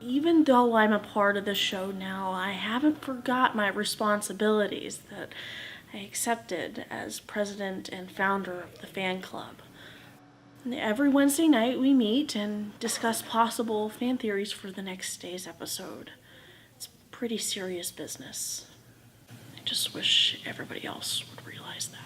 Even though I'm a part of the show now, I haven't forgot my responsibilities that I accepted as president and founder of the fan club. Every Wednesday night we meet and discuss possible fan theories for the next day's episode. It's pretty serious business. I just wish everybody else would realize that.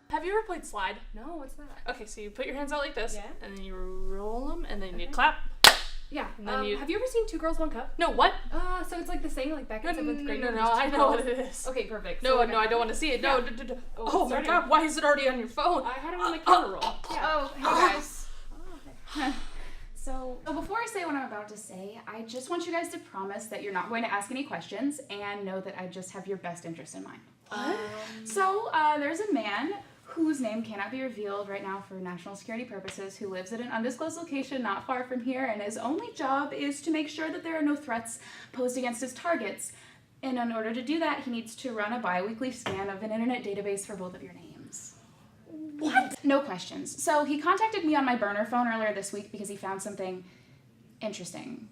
Have you ever played slide? No, what's that? Okay, so you put your hands out like this, Yeah. and then you roll them, and then you clap. Yeah. And then you... Have you ever seen Two Girls, One Cup? No, what? So it's like the same, like back in 7th grade. No, I know what it is. Okay, perfect. No, So I don't want to see it. No, Yeah. Oh my god, why is it already on your phone? I had it on my camera roll. Yeah. Oh, hey guys. So before I say what I'm about to say, I just want you guys to promise that you're not going to ask any questions and know that I just have your best interest in mind. What? So there's a man whose name cannot be revealed right now for national security purposes, who lives at an undisclosed location not far from here, and his only job is to make sure that there are no threats posed against his targets. And in order to do that, he needs to run a bi-weekly scan of an internet database for both of your names. What? No questions. So he contacted me on my burner phone earlier this week because he found something interesting.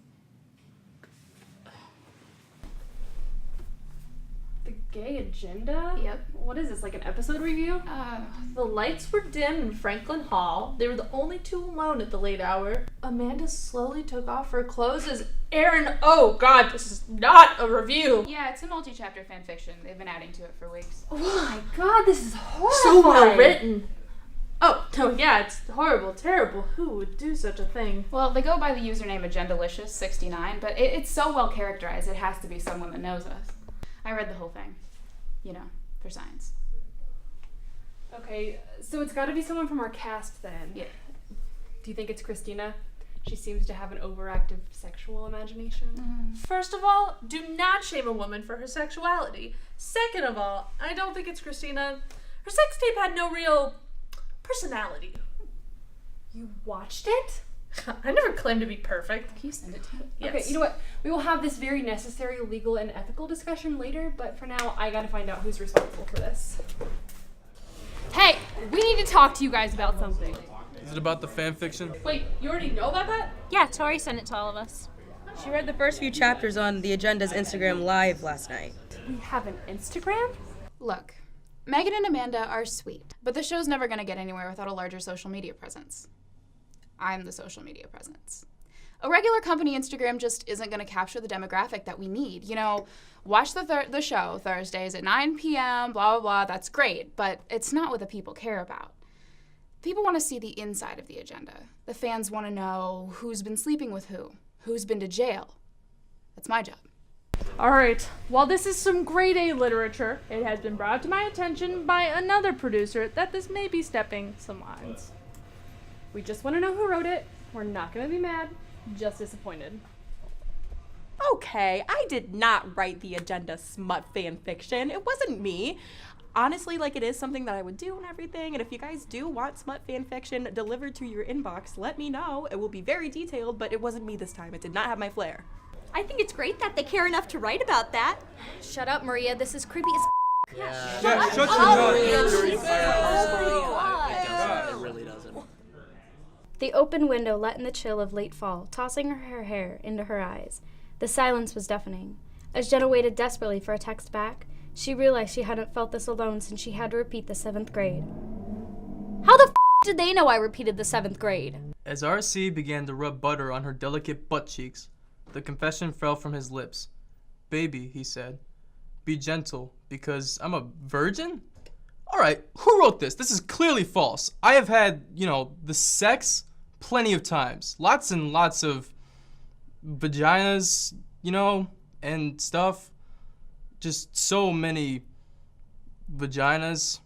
The gay agenda? Yep. What is this, like an episode review? The lights were dim in Franklin Hall. They were the only two alone at the late hour. Amanda slowly took off her clothes as Aaron... Oh god, this is not a review. Yeah, it's a multi-chapter fan fiction. They've been adding to it for weeks. Oh my god, this is horrifying. So well written. Oh, no, yeah, it's horrible, terrible. Who would do such a thing? Well, they go by the username Agendalicious69, but it's so well characterized, it has to be someone that knows us. I read the whole thing, you know, for science. Okay, so it's gotta be someone from our cast then. Yeah. Do you think it's Christina? She seems to have an overactive sexual imagination. First of all, do not shame a woman for her sexuality. Second of all, I don't think it's Christina. Her sex tape had no real personality. You watched it? I never claimed to be perfect. Can you send it to me? Yes. Okay, you know what? We will have this very necessary legal and ethical discussion later, but for now, I gotta find out who's responsible for this. Hey, we need to talk to you guys about something. Is it about the fan fiction? Wait, you already know about that? Yeah, Tori sent it to all of us. She read the first few chapters on the Agenda's Instagram Live last night. We have an Instagram? Look, Megan and Amanda are sweet, but the show's never going to get anywhere without a larger social media presence. I'm the social media presence. A regular company Instagram just isn't going to capture the demographic that we need. You know, watch the show Thursdays at 9 p.m., blah, blah, blah, that's great, but it's not what the people care about. People want to see the inside of the agenda. The fans want to know who's been sleeping with who's been to jail. That's my job. Alright, while this is some grade A literature, it has been brought to my attention by another producer that this may be stepping some lines. We just want to know who wrote it. We're not going to be mad, just disappointed. Okay, I did not write the Agenda smut fan fiction. It wasn't me. Honestly, like, it is something that I would do and everything, and if you guys do want smut fan fiction delivered to your inbox, let me know. It will be very detailed, but it wasn't me this time. It did not have my flair. I think it's great that they care enough to write about that. Shut up, Maria. This is creepy as Shut your mouth. It really doesn't. The open window let in the chill of late fall, tossing her hair into her eyes. The silence was deafening. As Jenna waited desperately for a text back, she realized she hadn't felt this alone since she had to repeat the 7th grade. How the did they know I repeated the 7th grade? As RC began to rub butter on her delicate butt cheeks, the confession fell from his lips. "Baby," he said, "be gentle, because I'm a virgin?" Alright, who wrote this? This is clearly false. I have had, the sex plenty of times. Lots and lots of vaginas, and stuff. Just so many vaginas.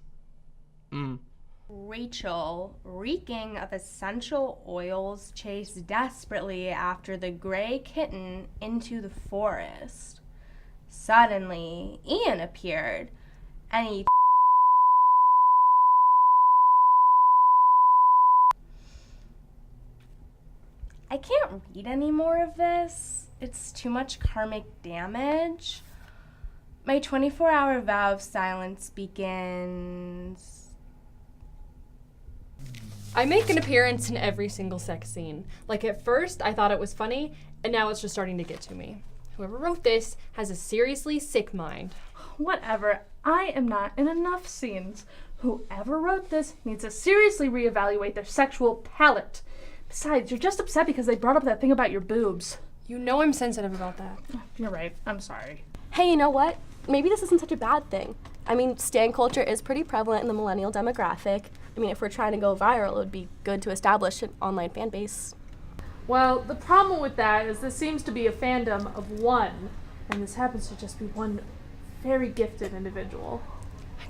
Rachel, reeking of essential oils, chased desperately after the gray kitten into the forest. Suddenly, Ian appeared, and he I can't read any more of this. It's too much karmic damage. My 24-hour vow of silence begins. I make an appearance in every single sex scene. Like, at first, I thought it was funny, and now it's just starting to get to me. Whoever wrote this has a seriously sick mind. Whatever. I am not in enough scenes. Whoever wrote this needs to seriously reevaluate their sexual palate. Besides, you're just upset because they brought up that thing about your boobs. You know I'm sensitive about that. You're right. I'm sorry. Hey, you know what? Maybe this isn't such a bad thing. I mean, stan culture is pretty prevalent in the millennial demographic. I mean, if we're trying to go viral, it would be good to establish an online fan base. Well, the problem with that is this seems to be a fandom of one, and this happens to just be one very gifted individual.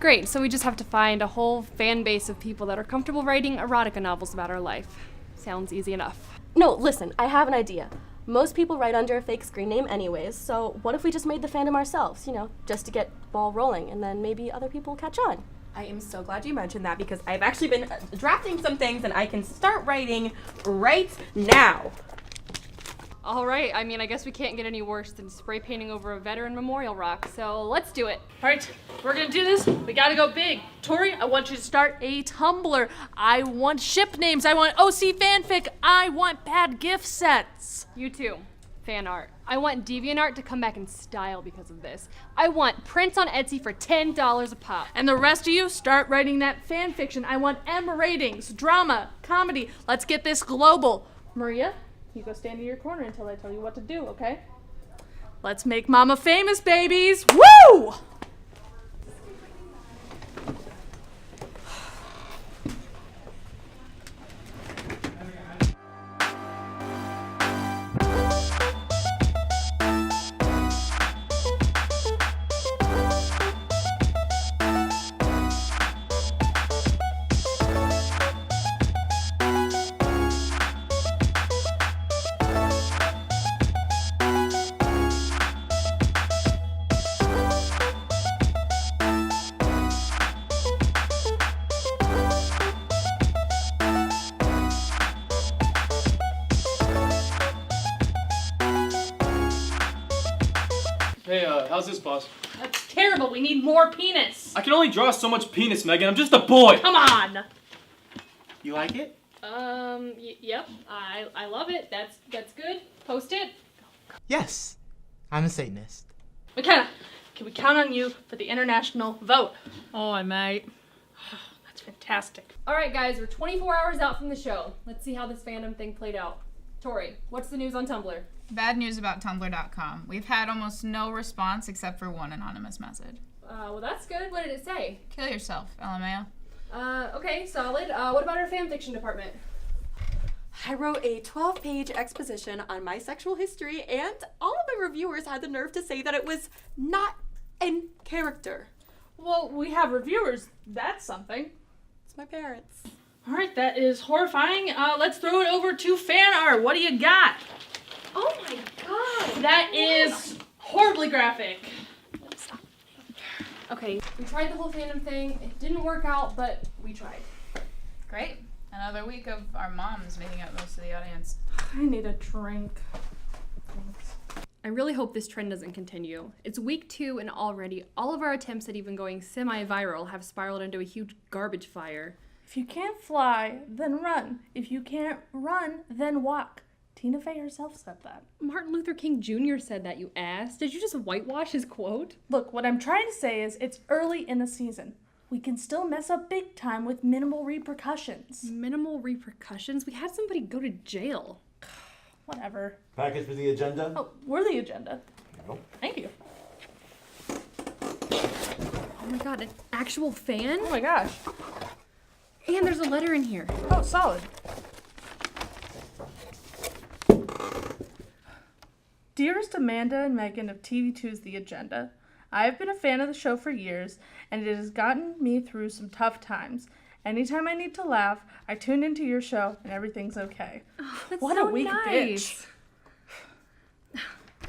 Great, so we just have to find a whole fan base of people that are comfortable writing erotica novels about our life. Sounds easy enough. No, listen, I have an idea. Most people write under a fake screen name anyways, so what if we just made the fandom ourselves, just to get the ball rolling, and then maybe other people will catch on. I am so glad you mentioned that because I've actually been drafting some things and I can start writing right now. All right, I mean, I guess we can't get any worse than spray painting over a veteran memorial rock, so let's do it. All right, we're gonna do this. We gotta go big. Tori, I want you to start a Tumblr. I want ship names. I want OC fanfic. I want bad gift sets. You too. Fan art. I want DeviantArt to come back in style because of this. I want prints on Etsy for $10 a pop. And the rest of you, start writing that fan fiction. I want M ratings, drama, comedy. Let's get this global. Maria, you go stand in your corner until I tell you what to do, okay? Let's make Mama famous, babies. Woo! Hey, how's this, boss? That's terrible. We need more penis. I can only draw so much penis, Megan. I'm just a boy. Come on. You like it? Yep. I love it. That's good. Post it. Yes. I'm a Satanist. McKenna, can we count on you for the international vote? Oh, I might. That's fantastic. All right, guys, we're 24 hours out from the show. Let's see how this fandom thing played out. Tori, what's the news on Tumblr? Bad news about Tumblr.com. We've had almost no response except for one anonymous message. Well, that's good. What did it say? Kill yourself, LMAO. Okay, solid. What about our fanfiction department? I wrote a 12-page exposition on my sexual history, and all of my reviewers had the nerve to say that it was not in character. Well, we have reviewers. That's something. It's my parents. All right, that is horrifying. Let's throw it over to fan art. What do you got? Oh my god! That is horribly graphic. Okay, we tried the whole fandom thing. It didn't work out, but we tried. Great. Another week of our moms making up most of the audience. I need a drink. Thanks. I really hope this trend doesn't continue. It's week 2 and already all of our attempts at even going semi-viral have spiraled into a huge garbage fire. If you can't fly, then run. If you can't run, then walk. Tina Fey herself said that. Martin Luther King Jr. said that, you ass. Did you just whitewash his quote? Look, what I'm trying to say is it's early in the season. We can still mess up big time with minimal repercussions. Minimal repercussions? We had somebody go to jail. Whatever. Package for the agenda? Oh, we're the agenda. No. Thank you. Oh my god, an actual fan? Oh my gosh. And there's a letter in here. Oh, solid. Dearest Amanda and Megan of TV2's The Agenda, I have been a fan of the show for years, and it has gotten me through some tough times. Anytime I need to laugh, I tune into your show, and everything's okay. Oh, that's what so a weak nice.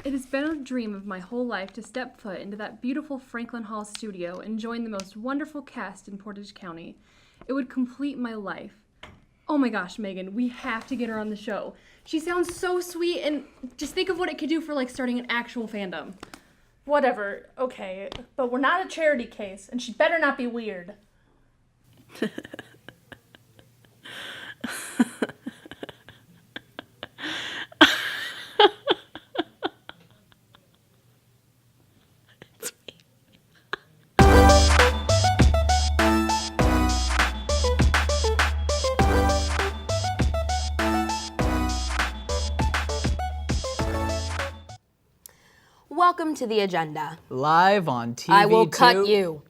bitch. It has been a dream of my whole life to step foot into that beautiful Franklin Hall studio and join the most wonderful cast in Portage County. It would complete my life. Oh my gosh, Megan, we have to get her on the show. She sounds so sweet, and just think of what it could do for like starting an actual fandom. Whatever, okay, but we're not a charity case, and she better not be weird. Welcome to the agenda. Live on TV2. I will cut you.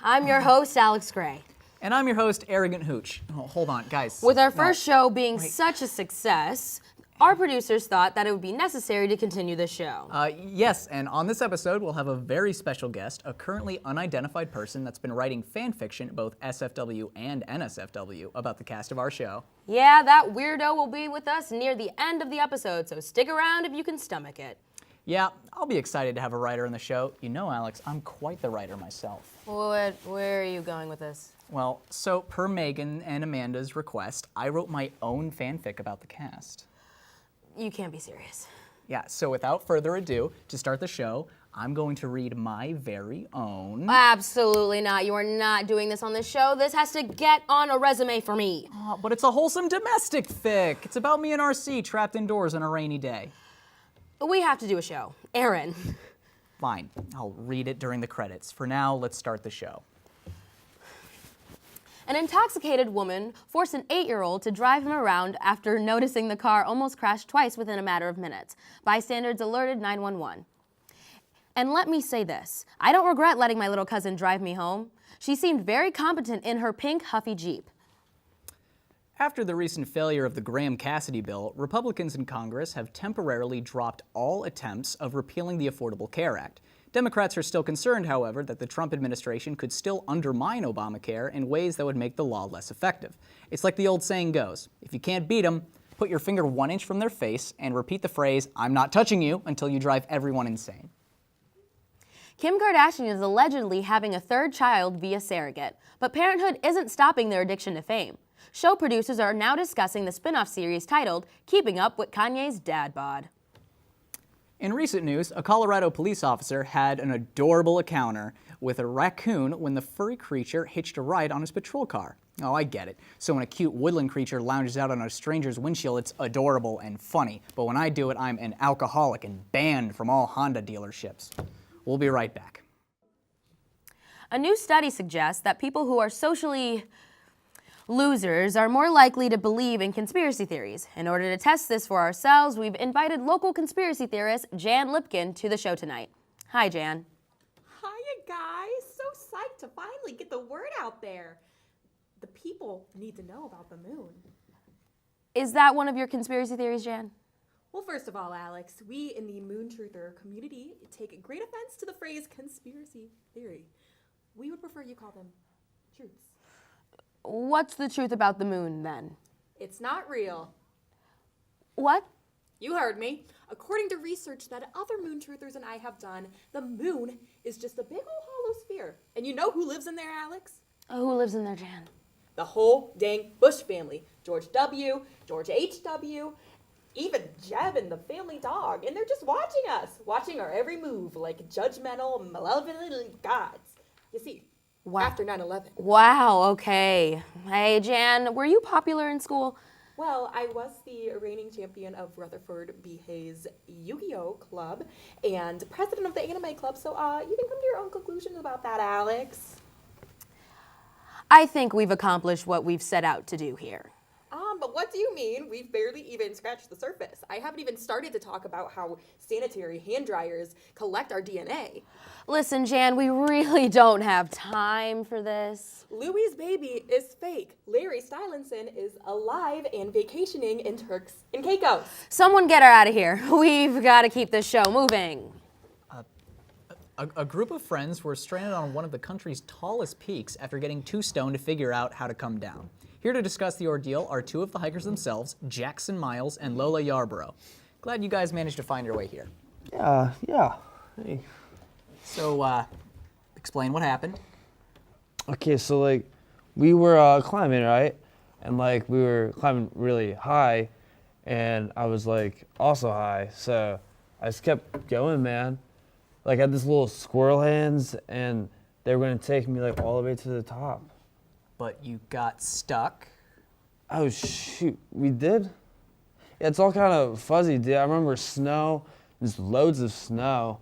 I'm your host, Alex Gray. And I'm your host, Arrogant Hooch. Oh, hold on, guys. With our first show being such a success, our producers thought that it would be necessary to continue the show. Yes, and on this episode, we'll have a very special guest, a currently unidentified person that's been writing fan fiction, both SFW and NSFW, about the cast of our show. Yeah, that weirdo will be with us near the end of the episode, so stick around if you can stomach it. Yeah, I'll be excited to have a writer on the show. You know, Alex, I'm quite the writer myself. Where are you going with this? Well, so per Megan and Amanda's request, I wrote my own fanfic about the cast. You can't be serious. Yeah, so without further ado, to start the show, I'm going to read my very own... Absolutely not. You are not doing this on this show. This has to get on a resume for me. But it's a wholesome domestic fic. It's about me and RC trapped indoors on a rainy day. We have to do a show. Aaron. Fine, I'll read it during the credits. For now, let's start the show. An intoxicated woman forced an 8-year-old to drive him around after noticing the car almost crashed twice within a matter of minutes. Bystanders alerted 911. And let me say this, I don't regret letting my little cousin drive me home. She seemed very competent in her pink Huffy Jeep. After the recent failure of the Graham-Cassidy bill, Republicans in Congress have temporarily dropped all attempts of repealing the Affordable Care Act. Democrats are still concerned, however, that the Trump administration could still undermine Obamacare in ways that would make the law less effective. It's like the old saying goes, if you can't beat them, put your finger 1 inch from their face and repeat the phrase, "I'm not touching you," until you drive everyone insane. Kim Kardashian is allegedly having a third child via surrogate, but parenthood isn't stopping their addiction to fame. Show producers are now discussing the spin-off series titled Keeping Up with Kanye's Dad Bod. In recent news, a Colorado police officer had an adorable encounter with a raccoon when the furry creature hitched a ride on his patrol car. Oh, I get it. So when a cute woodland creature lounges out on a stranger's windshield, it's adorable and funny. But when I do it, I'm an alcoholic and banned from all Honda dealerships. We'll be right back. A new study suggests that people who are socially losers are more likely to believe in conspiracy theories. In order to test this for ourselves, we've invited local conspiracy theorist Jan Lipkin to the show tonight. Hi, Jan. Hiya, guys. So psyched to finally get the word out there. The people need to know about the moon. Is that one of your conspiracy theories, Jan? Well, first of all, Alex, we in the moon truther community take great offense to the phrase conspiracy theory. We would prefer you call them truths. What's the truth about the moon, then? It's not real. What? You heard me. According to research that other moon truthers and I have done, the moon is just a big old hollow sphere. And you know who lives in there, Alex? Who lives in there, Jan? The whole dang Bush family. George W., George H.W., even Jeb and the family dog. And they're just watching us, watching our every move like judgmental, malevolent gods. You see, after 9/11. Wow, okay. Hey, Jan, were you popular in school? Well, I was the reigning champion of Rutherford B. Hayes Yu-Gi-Oh! Club and president of the Anime Club, so you can come to your own conclusions about that, Alex. I think we've accomplished what we've set out to do here. But what do you mean? We've barely even scratched the surface. I haven't even started to talk about how sanitary hand dryers collect our DNA. Listen, Jan, we really don't have time for this. Louie's baby is fake. Larry Stylinson is alive and vacationing in Turks and Caicos. Someone get her out of here. We've got to keep this show moving. A group of friends were stranded on one of the country's tallest peaks after getting too stoned to figure out how to come down. Here to discuss the ordeal are two of the hikers themselves, Jackson Miles and Lola Yarborough. glad you guys managed to find your way here. Yeah. Hey. So, explain what happened. Okay, so like, we were climbing, right? And like, we were climbing really high, and I was like also high, so I just kept going, man. Like, I had this little squirrel hands, and they were gonna take me like all the way to the top. But you got stuck. Oh shoot, we did? Yeah, it's all kind of fuzzy, dude. I remember snow, there's loads of snow.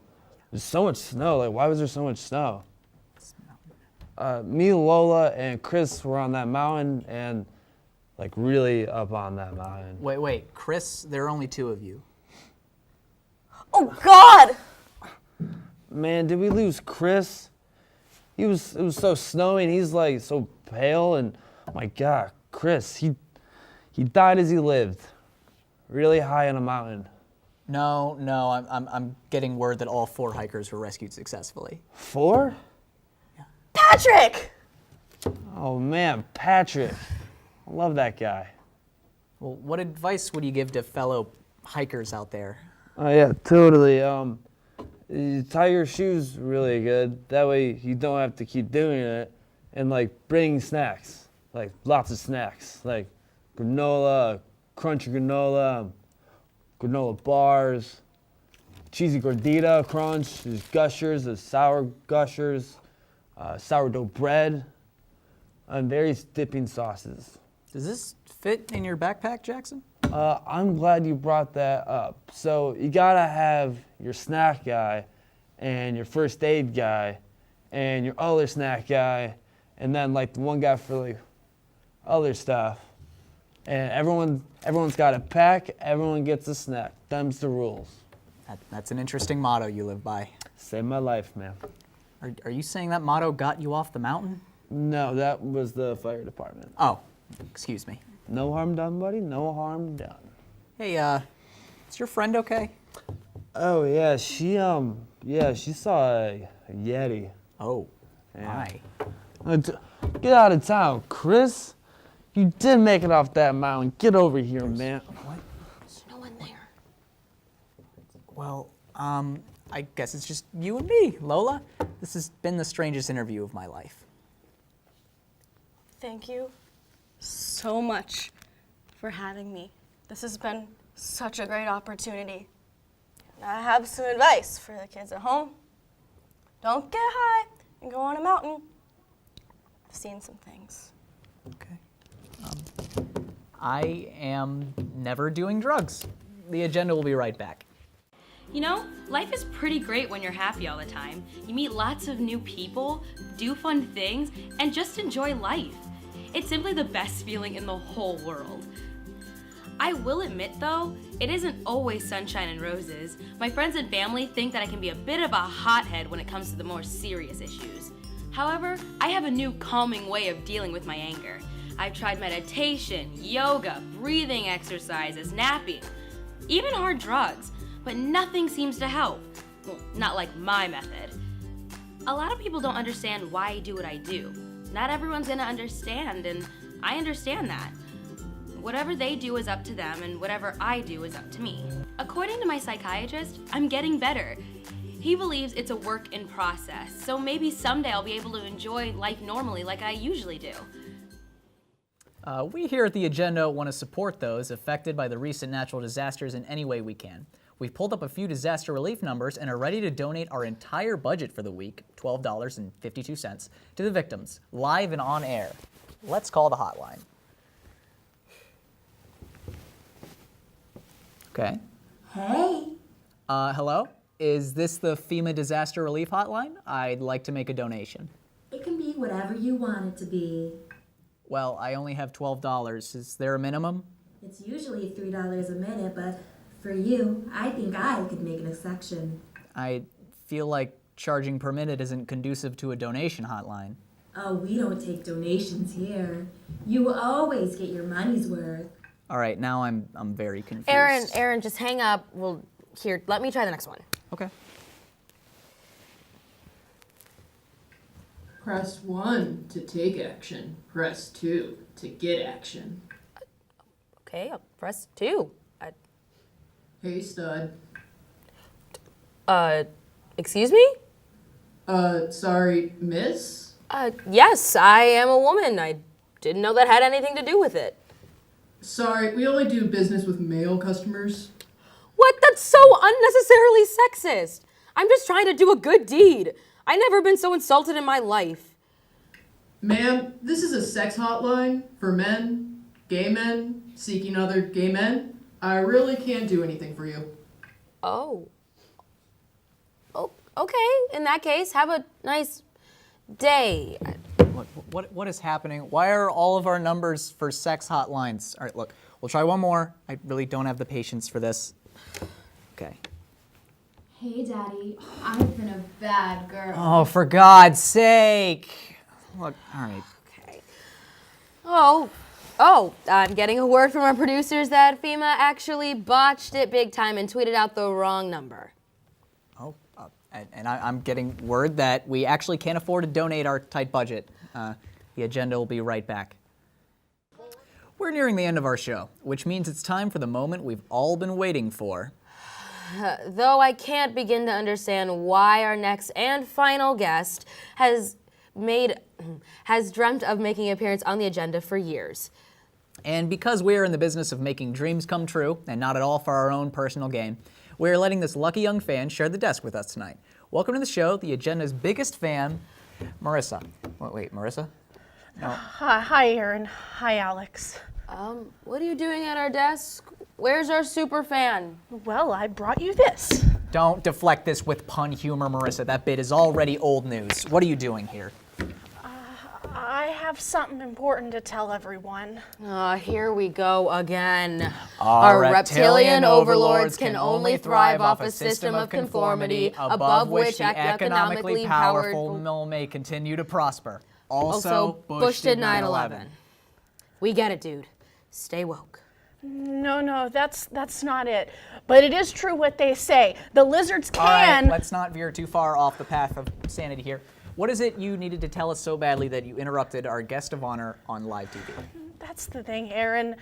There's so much snow, like why was there so much snow? Me, Lola, and Chris were on that mountain and like really up on that mountain. Wait, Chris, there are only 2 of you. Oh God! Man, did we lose Chris? It was so snowy and he's like so pale and oh my God, Chris, he died as he lived. Really high on a mountain. No, I'm getting word that all 4 hikers were rescued successfully. 4? Patrick! Oh man, Patrick. I love that guy. Well, what advice would you give to fellow hikers out there? Oh yeah, totally. You tie your shoes really good. That way you don't have to keep doing it. And like bring snacks, like lots of snacks, like granola, crunchy granola, granola bars, cheesy gordita crunch, there's gushers, there's sour gushers, sourdough bread, and various dipping sauces. Does this fit in your backpack, Jackson? I'm glad you brought that up. So you gotta have your snack guy and your first aid guy and your other snack guy and then like the one guy for like other stuff. And everyone's got a pack, everyone gets a snack. Them's the rules. That's an interesting motto you live by. Saved my life, man. Are you saying that motto got you off the mountain? No, that was the fire department. Oh, excuse me. No harm done, buddy. No harm done. Hey, is your friend okay? Oh yeah, she saw a Yeti. Oh, yeah. my. Get out of town, Chris. You did make it off that mountain. Get over here, man. What? There's no one there. Well, I guess it's just you and me, Lola. This has been the strangest interview of my life. Thank you so much for having me. This has been such a great opportunity. I have some advice for the kids at home. Don't get high and go on a mountain. I've seen some things. Okay. I am never doing drugs. The agenda will be right back. You know, life is pretty great when you're happy all the time. You meet lots of new people, do fun things, and just enjoy life. It's simply the best feeling in the whole world. I will admit though, it isn't always sunshine and roses. My friends and family think that I can be a bit of a hothead when it comes to the more serious issues. However, I have a new calming way of dealing with my anger. I've tried meditation, yoga, breathing exercises, napping, even hard drugs, but nothing seems to help. Well, not like my method. A lot of people don't understand why I do what I do. Not everyone's gonna understand, and I understand that. Whatever they do is up to them, and whatever I do is up to me. According to my psychiatrist, I'm getting better. He believes it's a work in process, so maybe someday I'll be able to enjoy life normally like I usually do. We here at The Agenda want to support those affected by the recent natural disasters in any way we can. We've pulled up a few disaster relief numbers and are ready to donate our entire budget for the week, $12.52, to the victims, live and on air. Let's call the hotline. Okay. Hey. Hello? Is this the FEMA Disaster Relief Hotline? I'd like to make a donation. It can be whatever you want it to be. Well, I only have $12. Is there a minimum? It's usually $3 a minute, but for you, I think I could make an exception. I feel like charging per minute isn't conducive to a donation hotline. Oh, we don't take donations here. You always get your money's worth. All right, now I'm very confused. Aaron, just hang up. Here, let me try the next one. Okay. Press 1 to take action. Press 2 to get action. Okay, I'll press 2. Hey, stud. Excuse me? Sorry, miss? Yes, I am a woman. I didn't know that had anything to do with it. Sorry, we only do business with male customers. What? That's so unnecessarily sexist. I'm just trying to do a good deed. I've never been so insulted in my life. Ma'am, this is a sex hotline for men, gay men, seeking other gay men. I really can't do anything for you. Oh. Oh, okay. In that case, have a nice day. What is happening? Why are all of our numbers for sex hotlines? All right, look, we'll try one more. I really don't have the patience for this. Okay. Hey, Daddy. I've been a bad girl. Oh, for God's sake. Look, all right. Okay. Oh, I'm getting a word from our producers that FEMA actually botched it big time and tweeted out the wrong number. Oh, and I'm getting word that we actually can't afford to donate our tight budget. The agenda will be right back. We're nearing the end of our show, which means it's time for the moment we've all been waiting for. Though I can't begin to understand why our next and final guest has dreamt of making an appearance on the agenda for years. And because we are in the business of making dreams come true, and not at all for our own personal gain, we are letting this lucky young fan share the desk with us tonight. Welcome to the show, the agenda's biggest fan, Marissa. Wait, Marissa? No. Hi, Aaron. Hi, Alex. What are you doing at our desk? Where's our super fan? Well, I brought you this. Don't deflect this with pun humor, Marissa. That bit is already old news. What are you doing here? I have something important to tell everyone. Here we go again. Our reptilian overlords can only thrive off a system of conformity above which the economically powerful may continue to prosper. Also, Bush did 9/11. We get it, dude. Stay woke. No, that's not it. But it is true what they say. The lizards can... All right, let's not veer too far off the path of sanity here. What is it you needed to tell us so badly that you interrupted our guest of honor on live TV? That's the thing, Aaron.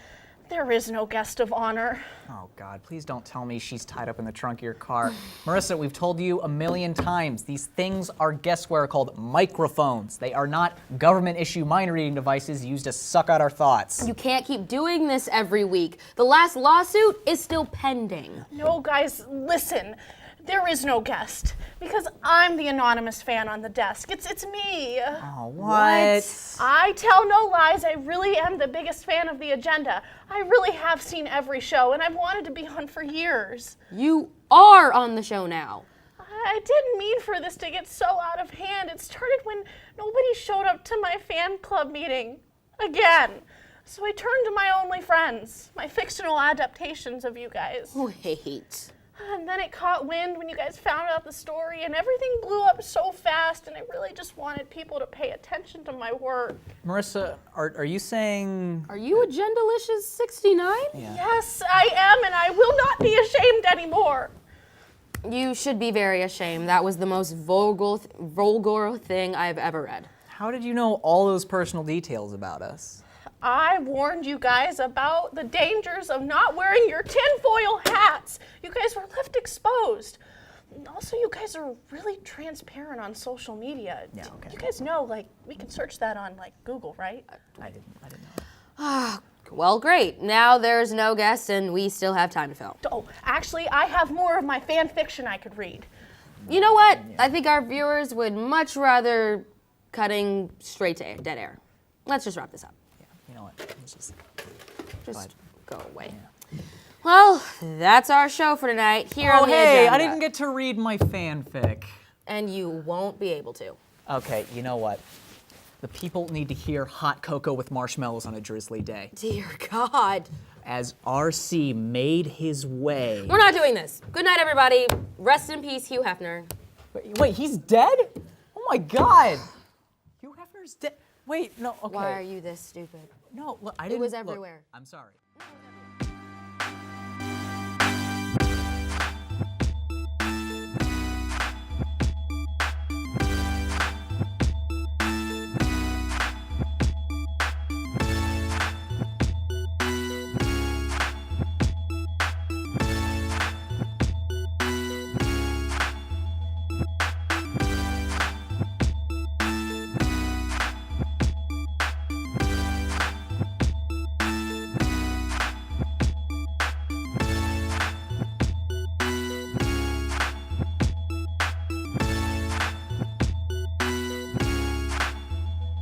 There is no guest of honor. Oh, God, please don't tell me she's tied up in the trunk of your car. Marissa, we've told you a million times, these things are guessware called microphones. They are not government-issue mind-reading devices used to suck out our thoughts. You can't keep doing this every week. The last lawsuit is still pending. No, guys, listen. There is no guest, because I'm the anonymous fan on the desk. It's me. Oh, what? I tell no lies. I really am the biggest fan of the agenda. I really have seen every show, and I've wanted to be on for years. You are on the show now. I didn't mean for this to get so out of hand. It started when nobody showed up to my fan club meeting. Again. So I turned to my only friends, my fictional adaptations of you guys. Wait. And then it caught wind when you guys found out the story, and everything blew up so fast, and I really just wanted people to pay attention to my work. Marissa, are you saying... Are you Agendalicious69? Yeah. Yes, I am, and I will not be ashamed anymore. You should be very ashamed. That was the most vulgar thing I've ever read. How did you know all those personal details about us? I warned you guys about the dangers of not wearing your tinfoil hats. You guys were left exposed. Also, you guys are really transparent on social media. Yeah, okay. You guys know, like, we can search that on, like, Google, right? I didn't know. Well, great. Now there's no guest, and we still have time to fill. Oh, actually, I have more of my fan fiction I could read. You know what? I think our viewers would much rather cutting straight to dead air. Let's just wrap this up. You know what? Let's just go away. Yeah. Well, that's our show for tonight. Here on the agenda. I didn't get to read my fanfic. And you won't be able to. Okay, you know what? The people need to hear hot cocoa with marshmallows on a drizzly day. Dear God. As RC made his way. We're not doing this. Good night, everybody. Rest in peace, Hugh Hefner. Wait, he's dead? Oh my God. Hugh Hefner's dead. Wait, no, okay. Why are you this stupid? No, look, I didn't. It was everywhere. Look, I'm sorry.